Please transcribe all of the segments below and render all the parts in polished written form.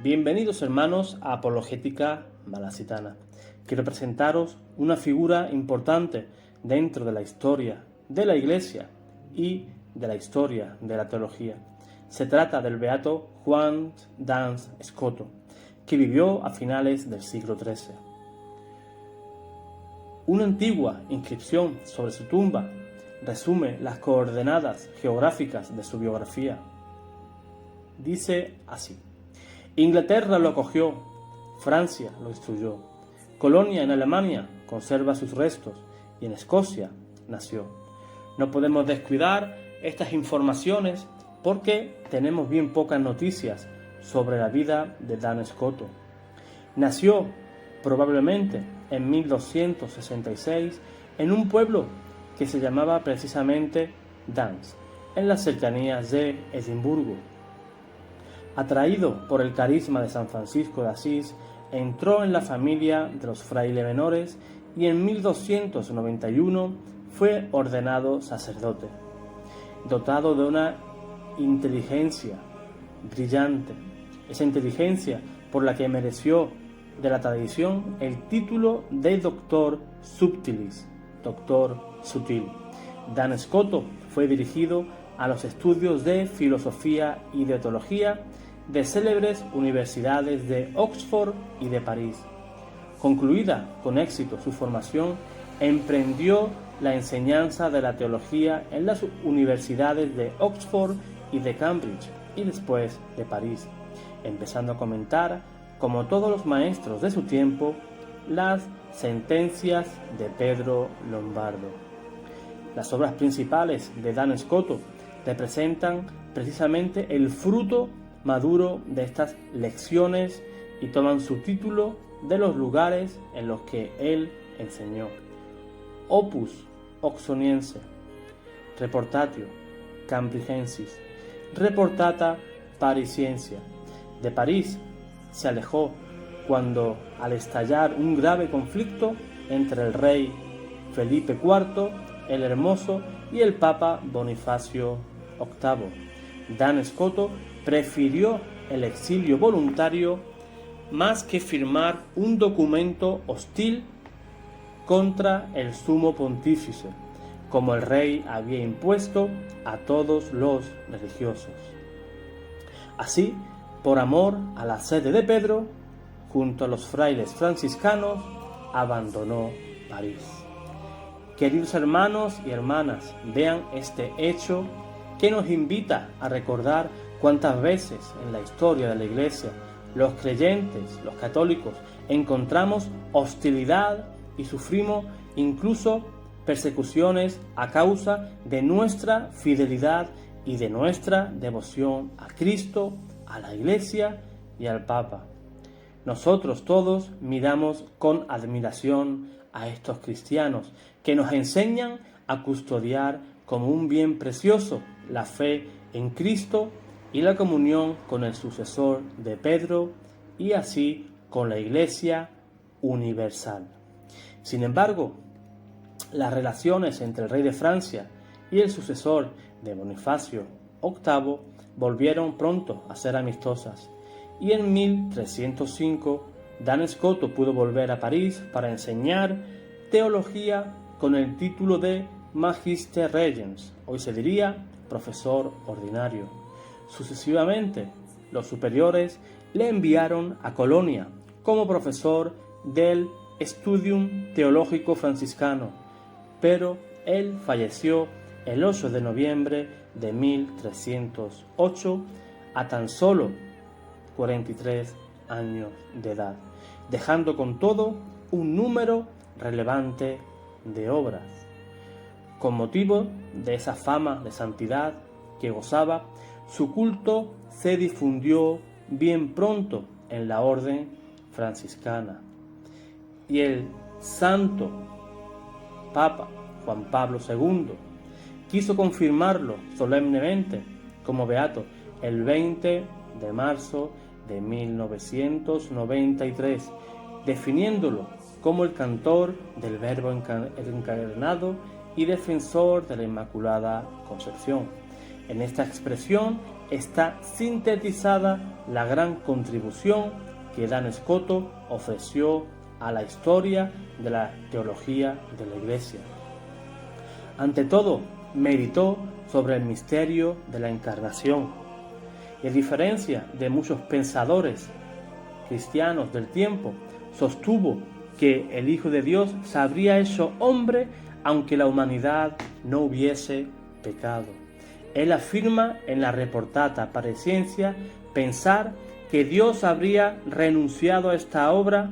Bienvenidos hermanos a Apologética Malacitana. Quiero presentaros una figura importante dentro de la historia de la Iglesia y de la historia de la teología. Se trata del beato Juan Duns Scoto, que vivió a finales del siglo XIII. Una antigua inscripción sobre su tumba resume las coordenadas geográficas de su biografía. Dice así: Inglaterra lo acogió, Francia lo destruyó, Colonia en Alemania conserva sus restos y en Escocia nació. No podemos descuidar estas informaciones porque tenemos bien pocas noticias sobre la vida de Duns Scoto. Nació probablemente en 1266 en un pueblo que se llamaba precisamente Duns, en las cercanías de Edimburgo. Atraído por el carisma de San Francisco de Asís, entró en la familia de los frailes menores y en 1291 fue ordenado sacerdote. Dotado de una inteligencia brillante, esa inteligencia por la que mereció de la tradición el título de doctor subtilis, doctor sutil. Duns Scoto fue dirigido a los estudios de filosofía y de teología de célebres universidades de Oxford y de París. Concluida con éxito su formación, emprendió la enseñanza de la teología en las universidades de Oxford y de Cambridge y después de París, empezando a comentar, como todos los maestros de su tiempo, las sentencias de Pedro Lombardo. Las obras principales de Duns Scoto representan precisamente el fruto maduro de estas lecciones y toman su título de los lugares en los que él enseñó: Opus Oxoniense, Reportatio Cambridgensis, Reportata Parisiensia. De París se alejó cuando, al estallar un grave conflicto entre el rey Felipe IV el Hermoso y el Papa Bonifacio VIII, Duns Scoto prefirió el exilio voluntario más que firmar un documento hostil contra el sumo pontífice, como el rey había impuesto a todos los religiosos. Así, por amor a la sede de Pedro, junto a los frailes franciscanos, abandonó París. Queridos hermanos y hermanas, vean este hecho que nos invita a recordar cuántas veces en la historia de la Iglesia los creyentes, los católicos, encontramos hostilidad y sufrimos incluso persecuciones a causa de nuestra fidelidad y de nuestra devoción a Cristo, a la Iglesia y al Papa. Nosotros todos miramos con admiración a estos cristianos que nos enseñan a custodiar como un bien precioso la fe en Cristo y la comunión con el sucesor de Pedro y así con la Iglesia universal. Sin embargo, las relaciones entre el rey de Francia y el sucesor de Bonifacio VIII volvieron pronto a ser amistosas y en 1305 Duns Scoto pudo volver a París para enseñar teología con el título de Magister Regens, hoy se diría profesor ordinario. Sucesivamente, los superiores le enviaron a Colonia como profesor del Studium Teológico Franciscano, pero él falleció el 8 de noviembre de 1308 a tan solo 43 años de edad, dejando con todo un número relevante de obras. Con motivo de esa fama de santidad que gozaba, su culto se difundió bien pronto en la orden franciscana y el santo Papa Juan Pablo II quiso confirmarlo solemnemente como beato el 20 de marzo de 1993, definiéndolo como el cantor del Verbo encarnado y defensor de la Inmaculada Concepción. En esta expresión está sintetizada la gran contribución que Dan Scoto ofreció a la historia de la teología de la Iglesia. Ante todo, meditó sobre el misterio de la encarnación y, a diferencia de muchos pensadores cristianos del tiempo, sostuvo que el Hijo de Dios se habría hecho hombre aunque la humanidad no hubiese pecado. Él afirma en la Reportata Paresciencia pensar que Dios habría renunciado a esta obra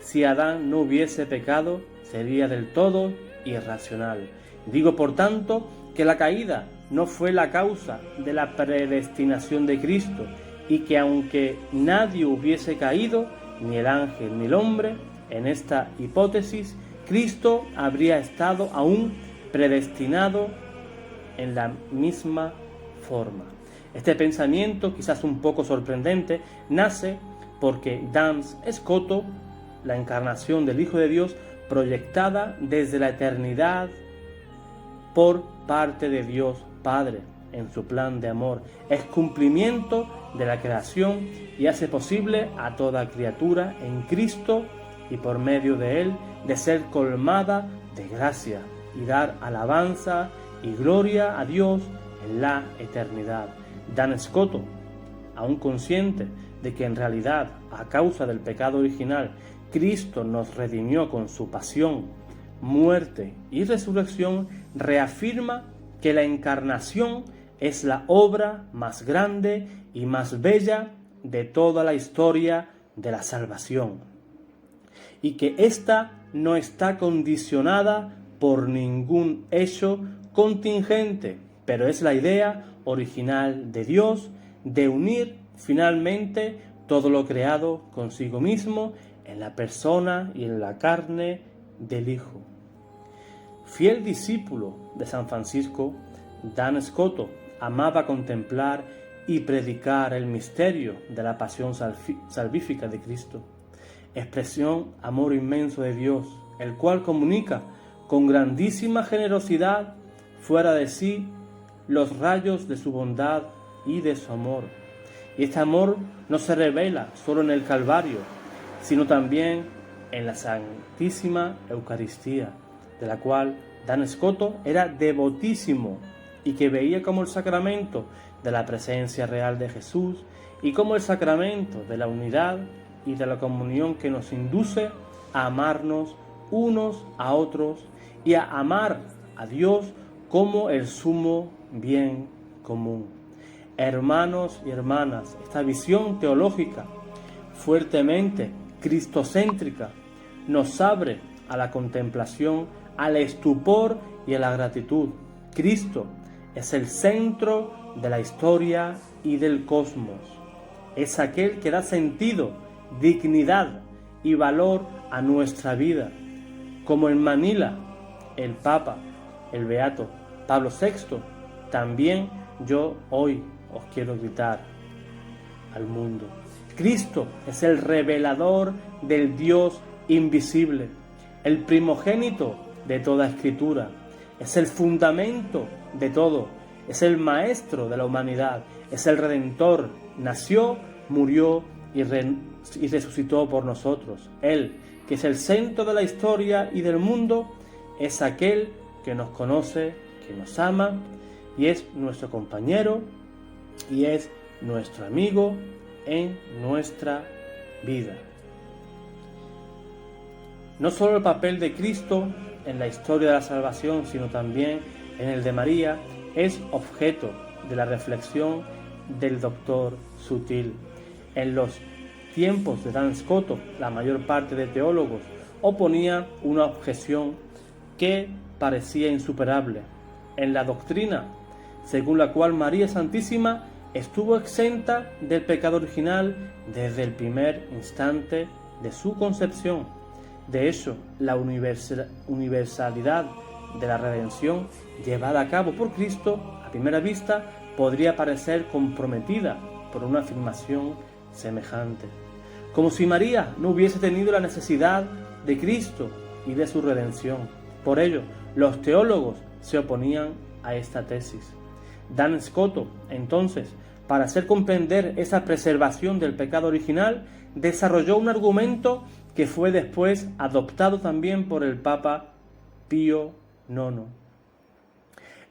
si Adán no hubiese pecado, sería del todo irracional. Digo, por tanto, que la caída no fue la causa de la predestinación de Cristo y que aunque nadie hubiese caído, ni el ángel ni el hombre, en esta hipótesis, Cristo habría estado aún predestinado en la misma forma. Este pensamiento, quizás un poco sorprendente, nace porque Dan Scoto, la encarnación del Hijo de Dios, proyectada desde la eternidad por parte de Dios Padre en su plan de amor, es cumplimiento de la creación y hace posible a toda criatura en Cristo y por medio de Él de ser colmada de gracia y dar alabanza y gloria a Dios en la eternidad. Dan Scoto, aún consciente de que en realidad, a causa del pecado original, Cristo nos redimió con su pasión, muerte y resurrección, reafirma que la encarnación es la obra más grande y más bella de toda la historia de la salvación, y que ésta no está condicionada por ningún hecho contingente, pero es la idea original de Dios de unir finalmente todo lo creado consigo mismo en la persona y en la carne del Hijo. Fiel discípulo de San Francisco, Dan Scoto amaba contemplar y predicar el misterio de la pasión salvífica de Cristo, expresión amor inmenso de Dios, el cual comunica con grandísima generosidad fuera de sí los rayos de su bondad y de su amor. Y este amor no se revela solo en el Calvario, sino también en la Santísima Eucaristía, de la cual Dan Scoto era devotísimo y que veía como el sacramento de la presencia real de Jesús y como el sacramento de la unidad y de la comunión que nos induce a amarnos unos a otros y a amar a Dios como el sumo bien común. Hermanos y hermanas, esta visión teológica fuertemente cristocéntrica nos abre a la contemplación, al estupor y a la gratitud. Cristo es el centro de la historia y del cosmos. Es aquel que da sentido, dignidad y valor a nuestra vida. Como en Manila, el Papa, el Beato Pablo VI, también yo hoy os quiero gritar al mundo. Cristo es el revelador del Dios invisible, el primogénito de toda escritura, es el fundamento de todo, es el maestro de la humanidad, es el redentor, nació, murió y resucitó por nosotros. Él, que es el centro de la historia y del mundo, es aquel que nos conoce, que nos ama y es nuestro compañero y es nuestro amigo en nuestra vida. No solo el papel de Cristo en la historia de la salvación, sino también en el de María, es objeto de la reflexión del doctor Sutil. En los tiempos de Dan Scoto, la mayor parte de teólogos oponía una objeción que parecía insuperable en la doctrina, según la cual María Santísima estuvo exenta del pecado original desde el primer instante de su concepción. De hecho, la universalidad de la redención llevada a cabo por Cristo, a primera vista, podría parecer comprometida por una afirmación semejante. Como si María no hubiese tenido la necesidad de Cristo y de su redención. Por ello, los teólogos se oponían a esta tesis. Dan Scotto, entonces, para hacer comprender esa preservación del pecado original, desarrolló un argumento que fue después adoptado también por el Papa Pío IX.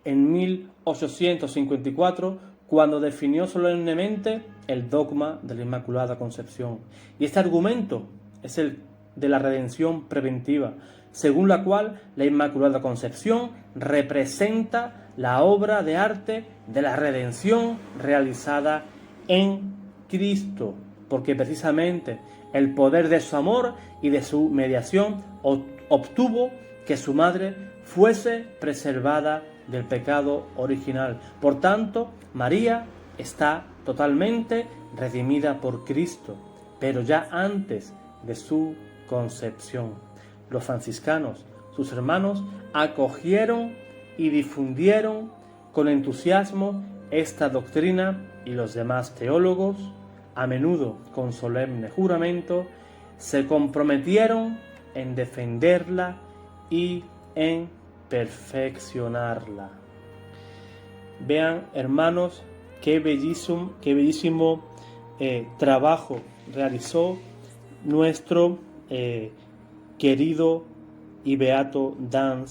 En 1854, cuando definió solemnemente el dogma de la Inmaculada Concepción. Y este argumento es el de la redención preventiva, según la cual la Inmaculada Concepción representa la obra de arte de la redención realizada en Cristo, porque precisamente el poder de su amor y de su mediación obtuvo que su madre fuese preservada del pecado original. Por tanto, María está totalmente redimida por Cristo, pero ya antes de su concepción. Los franciscanos, sus hermanos, acogieron y difundieron con entusiasmo esta doctrina, y los demás teólogos, a menudo con solemne juramento, se comprometieron en defenderla y en perfeccionarla. Vean, hermanos, qué bellísimo trabajo realizó nuestro querido y beato Dan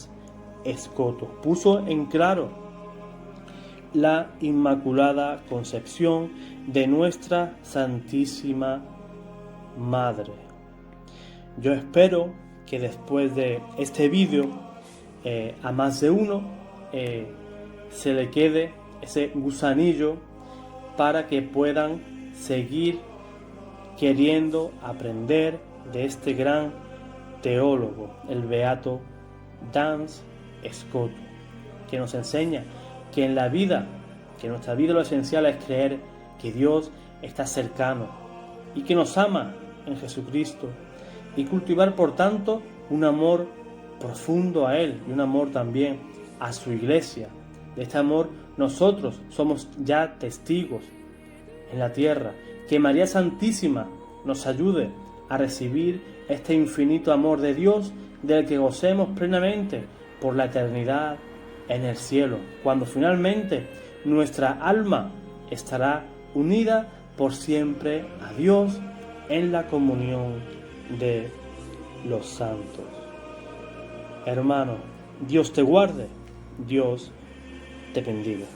Scotto. Puso en claro la Inmaculada Concepción de nuestra Santísima Madre. Yo espero que después de este vídeo a más de uno se le quede ese gusanillo para que puedan seguir queriendo aprender de este gran teólogo, el beato Dan Scotto, que nos enseña que en la vida, que en nuestra vida lo esencial es creer que Dios está cercano y que nos ama en Jesucristo, y cultivar por tanto un amor profundo a Él y un amor también a su Iglesia. De este amor nosotros somos ya testigos en la tierra. Que María Santísima nos ayude a recibir este infinito amor de Dios, del que gocemos plenamente por la eternidad en el cielo, cuando finalmente nuestra alma estará unida por siempre a Dios en la comunión de los santos. Hermano, Dios te guarde, Dios te bendiga.